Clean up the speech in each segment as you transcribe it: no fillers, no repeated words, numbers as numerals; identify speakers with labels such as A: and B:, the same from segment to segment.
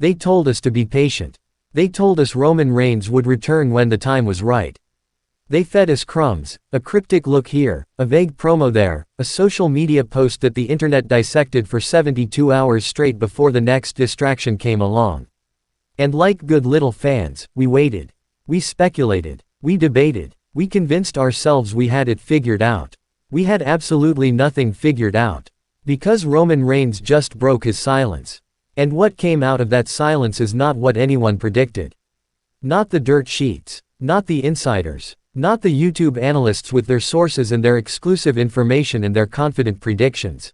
A: They told us to be patient. They told us Roman Reigns would return when the time was right. They fed us crumbs, a cryptic look here, a vague promo there, a social media post that the internet dissected for 72 hours straight before the next distraction came along. And like good little fans, we waited. We speculated. We debated. We convinced ourselves we had it figured out. We had absolutely nothing figured out. Because Roman Reigns just broke his silence. And what came out of that silence is not what anyone predicted. Not the dirt sheets. Not the insiders. Not the YouTube analysts with their sources and their exclusive information and their confident predictions.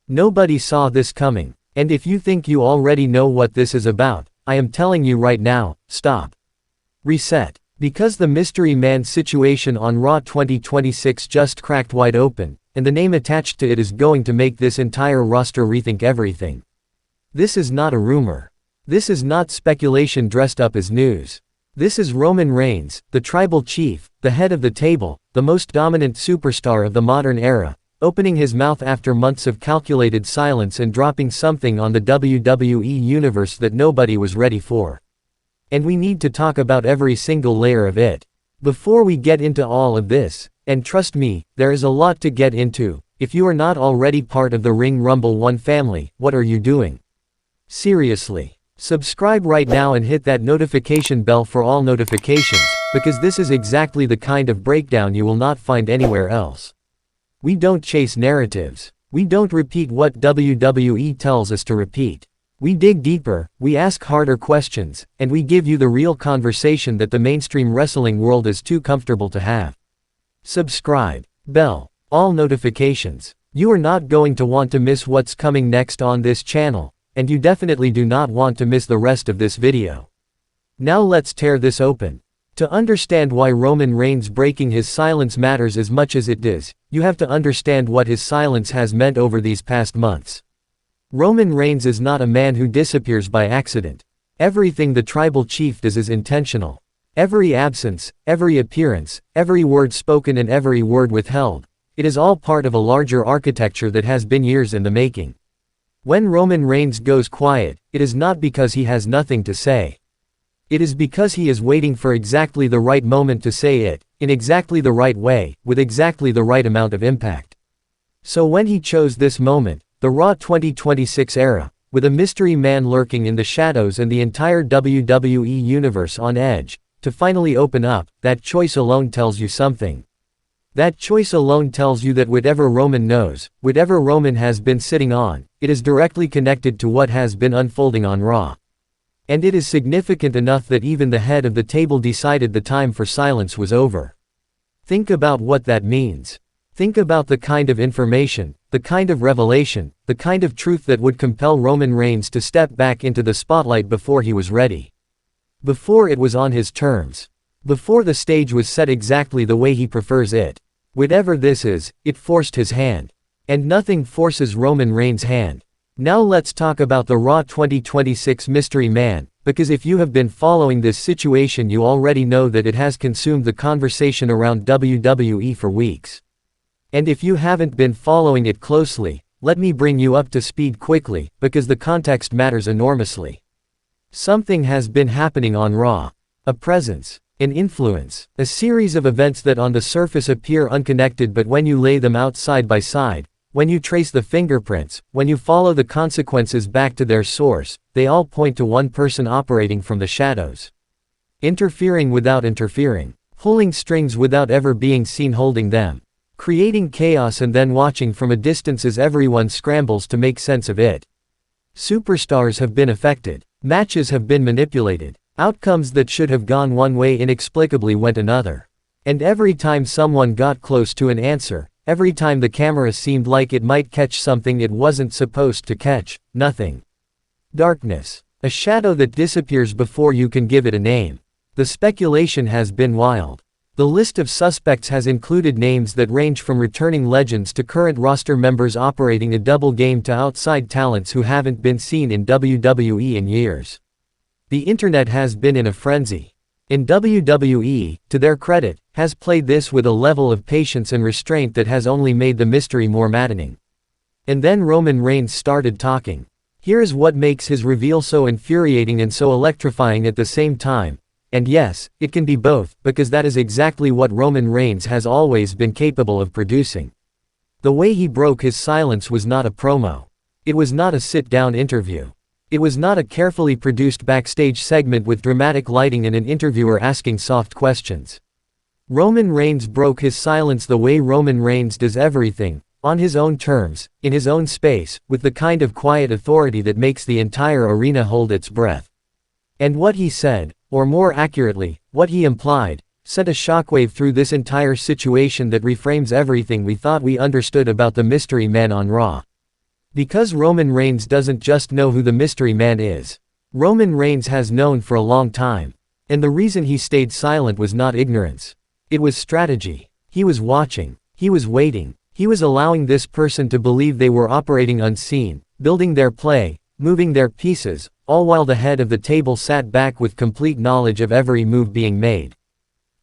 A: Nobody saw this coming. And if you think you already know what this is about, I am telling you right now, stop. Reset. Because the Mystery Man situation on Raw 2026 just cracked wide open, and the name attached to it is going to make this entire roster rethink everything. This is not a rumor. This is not speculation dressed up as news. This is Roman Reigns, the tribal chief, the head of the table, the most dominant superstar of the modern era, opening his mouth after months of calculated silence and dropping something on the WWE universe that nobody was ready for. And we need to talk about every single layer of it. Before we get into all of this, and trust me, there is a lot to get into, if you are not already part of the Ring Rumble 1 family, what are you doing? Seriously. Subscribe right now and hit that notification bell for all notifications, because this is exactly the kind of breakdown you will not find anywhere else. We don't chase narratives. We don't repeat what WWE tells us to repeat. We dig deeper, we ask harder questions, and we give you the real conversation that the mainstream wrestling world is too comfortable to have. Subscribe. Bell. All notifications. You are not going to want to miss what's coming next on this channel. And you definitely do not want to miss the rest of this video. Now let's tear this open. To understand why Roman Reigns breaking his silence matters as much as it does, you have to understand what his silence has meant over these past months. Roman Reigns is not a man who disappears by accident. Everything the tribal chief does is intentional. Every absence, every appearance, every word spoken and every word withheld, it is all part of a larger architecture that has been years in the making. When Roman Reigns goes quiet, it is not because he has nothing to say. It is because he is waiting for exactly the right moment to say it, in exactly the right way, with exactly the right amount of impact. So when he chose this moment, the Raw 2026 era, with a mystery man lurking in the shadows and the entire WWE universe on edge, to finally open up, that choice alone tells you something. That choice alone tells you that whatever Roman knows, whatever Roman has been sitting on, it is directly connected to what has been unfolding on Raw. And it is significant enough that even the head of the table decided the time for silence was over. Think about what that means. Think about the kind of information, the kind of revelation, the kind of truth that would compel Roman Reigns to step back into the spotlight before he was ready. Before it was on his terms. Before the stage was set exactly the way he prefers it. Whatever this is, it forced his hand. And nothing forces Roman Reigns' hand. Now let's talk about the Raw 2026 Mystery Man, because if you have been following this situation you already know that it has consumed the conversation around WWE for weeks. And if you haven't been following it closely, let me bring you up to speed quickly, because the context matters enormously. Something has been happening on Raw. A presence. An influence, a series of events that on the surface appear unconnected, but when you lay them out side by side, when you trace the fingerprints, when you follow the consequences back to their source, they all point to one person operating from the shadows. Interfering without interfering, pulling strings without ever being seen holding them, creating chaos and then watching from a distance as everyone scrambles to make sense of it. Superstars have been affected, matches have been manipulated. Outcomes that should have gone one way inexplicably went another. And every time someone got close to an answer, every time the camera seemed like it might catch something it wasn't supposed to catch, nothing. Darkness. A shadow that disappears before you can give it a name. The speculation has been wild. The list of suspects has included names that range from returning legends to current roster members operating a double game to outside talents who haven't been seen in WWE in years. The internet has been in a frenzy. And WWE, to their credit, has played this with a level of patience and restraint that has only made the mystery more maddening. And then Roman Reigns started talking. Here is what makes his reveal so infuriating and so electrifying at the same time. And yes, it can be both, because that is exactly what Roman Reigns has always been capable of producing. The way he broke his silence was not a promo. It was not a sit-down interview. It was not a carefully produced backstage segment with dramatic lighting and an interviewer asking soft questions. Roman Reigns broke his silence the way Roman Reigns does everything, on his own terms, in his own space, with the kind of quiet authority that makes the entire arena hold its breath. And what he said, or more accurately, what he implied, sent a shockwave through this entire situation that reframes everything we thought we understood about the mystery man on Raw. Because Roman Reigns doesn't just know who the mystery man is. Roman Reigns has known for a long time. And the reason he stayed silent was not ignorance. It was strategy. He was watching. He was waiting. He was allowing this person to believe they were operating unseen, building their play, moving their pieces, all while the head of the table sat back with complete knowledge of every move being made.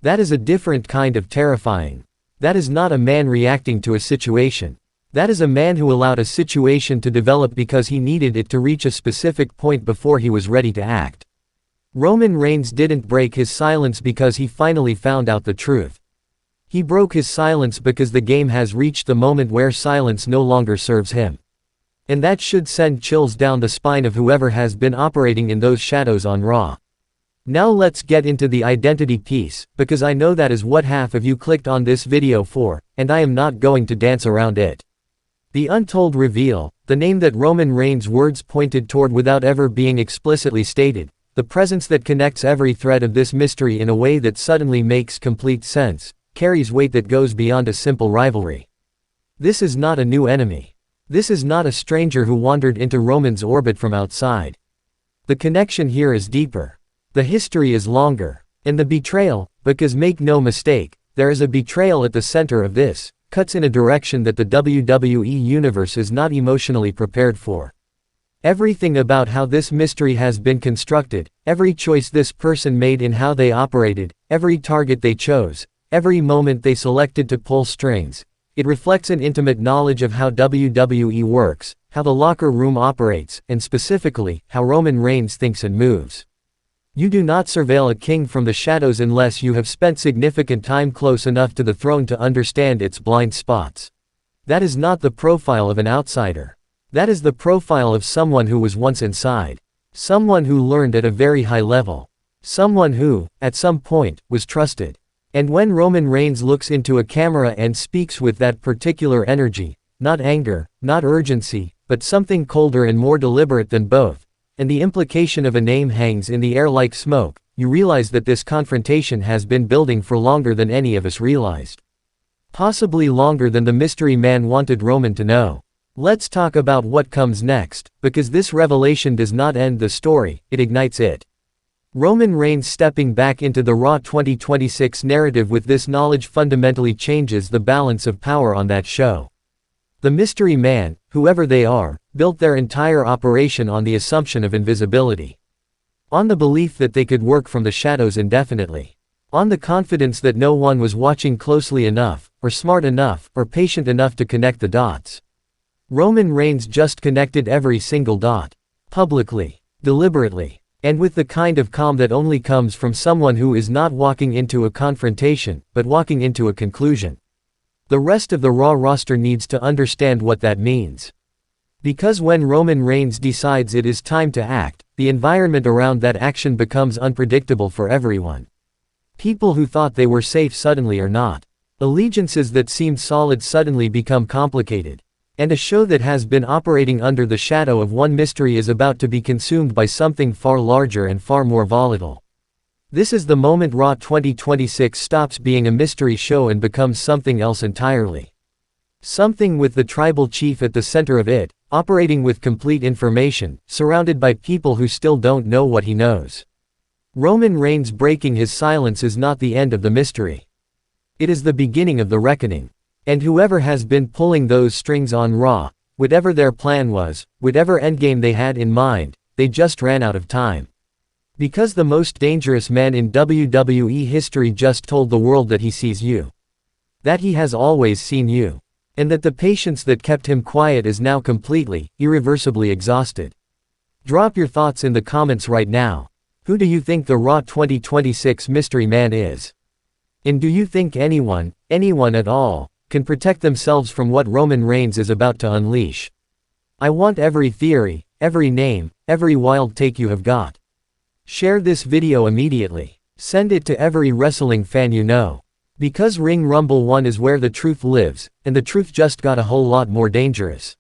A: That is a different kind of terrifying. That is not a man reacting to a situation. That is a man who allowed a situation to develop because he needed it to reach a specific point before he was ready to act. Roman Reigns didn't break his silence because he finally found out the truth. He broke his silence because the game has reached the moment where silence no longer serves him. And that should send chills down the spine of whoever has been operating in those shadows on Raw. Now let's get into the identity piece, because I know that is what half of you clicked on this video for, and I am not going to dance around it. The Untold reveal, the name that Roman Reigns' words pointed toward without ever being explicitly stated, the presence that connects every thread of this mystery in a way that suddenly makes complete sense, carries weight that goes beyond a simple rivalry. This is not a new enemy. This is not a stranger who wandered into Roman's orbit from outside. The connection here is deeper. The history is longer. And the betrayal, because make no mistake, there is a betrayal at the center of this, cuts in a direction that the WWE universe is not emotionally prepared for. Everything about how this mystery has been constructed, every choice this person made in how they operated, every target they chose, every moment they selected to pull strings, it reflects an intimate knowledge of how WWE works, how the locker room operates, and specifically, how Roman Reigns thinks and moves. You do not surveil a king from the shadows unless you have spent significant time close enough to the throne to understand its blind spots. That is not the profile of an outsider. That is the profile of someone who was once inside. Someone who learned at a very high level. Someone who, at some point, was trusted. And when Roman Reigns looks into a camera and speaks with that particular energy, not anger, not urgency, but something colder and more deliberate than both, and the implication of a name hangs in the air like smoke, you realize that this confrontation has been building for longer than any of us realized. Possibly longer than the mystery man wanted Roman to know. Let's talk about what comes next, because this revelation does not end the story, it ignites it. Roman Reigns stepping back into the Raw 2026 narrative with this knowledge fundamentally changes the balance of power on that show. The mystery man, whoever they are, built their entire operation on the assumption of invisibility. On the belief that they could work from the shadows indefinitely. On the confidence that no one was watching closely enough, or smart enough, or patient enough to connect the dots. Roman Reigns just connected every single dot. Publicly. Deliberately. And with the kind of calm that only comes from someone who is not walking into a confrontation, but walking into a conclusion. The rest of the Raw roster needs to understand what that means. Because when Roman Reigns decides it is time to act, the environment around that action becomes unpredictable for everyone. People who thought they were safe suddenly are not. Allegiances that seemed solid suddenly become complicated. And a show that has been operating under the shadow of one mystery is about to be consumed by something far larger and far more volatile. This is the moment Raw 2026 stops being a mystery show and becomes something else entirely. Something with the tribal chief at the center of it, operating with complete information, surrounded by people who still don't know what he knows. Roman Reigns breaking his silence is not the end of the mystery. It is the beginning of the reckoning. And whoever has been pulling those strings on Raw, whatever their plan was, whatever endgame they had in mind, they just ran out of time. Because the most dangerous man in WWE history just told the world that he sees you. That he has always seen you. And that the patience that kept him quiet is now completely, irreversibly exhausted. Drop your thoughts in the comments right now. Who do you think the Raw 2026 Mystery Man is? And do you think anyone at all, can protect themselves from what Roman Reigns is about to unleash? I want every theory, every name, every wild take you have got. Share this video immediately. Send it to every wrestling fan you know. Because Ring Rumble 1 is where the truth lives, and the truth just got a whole lot more dangerous.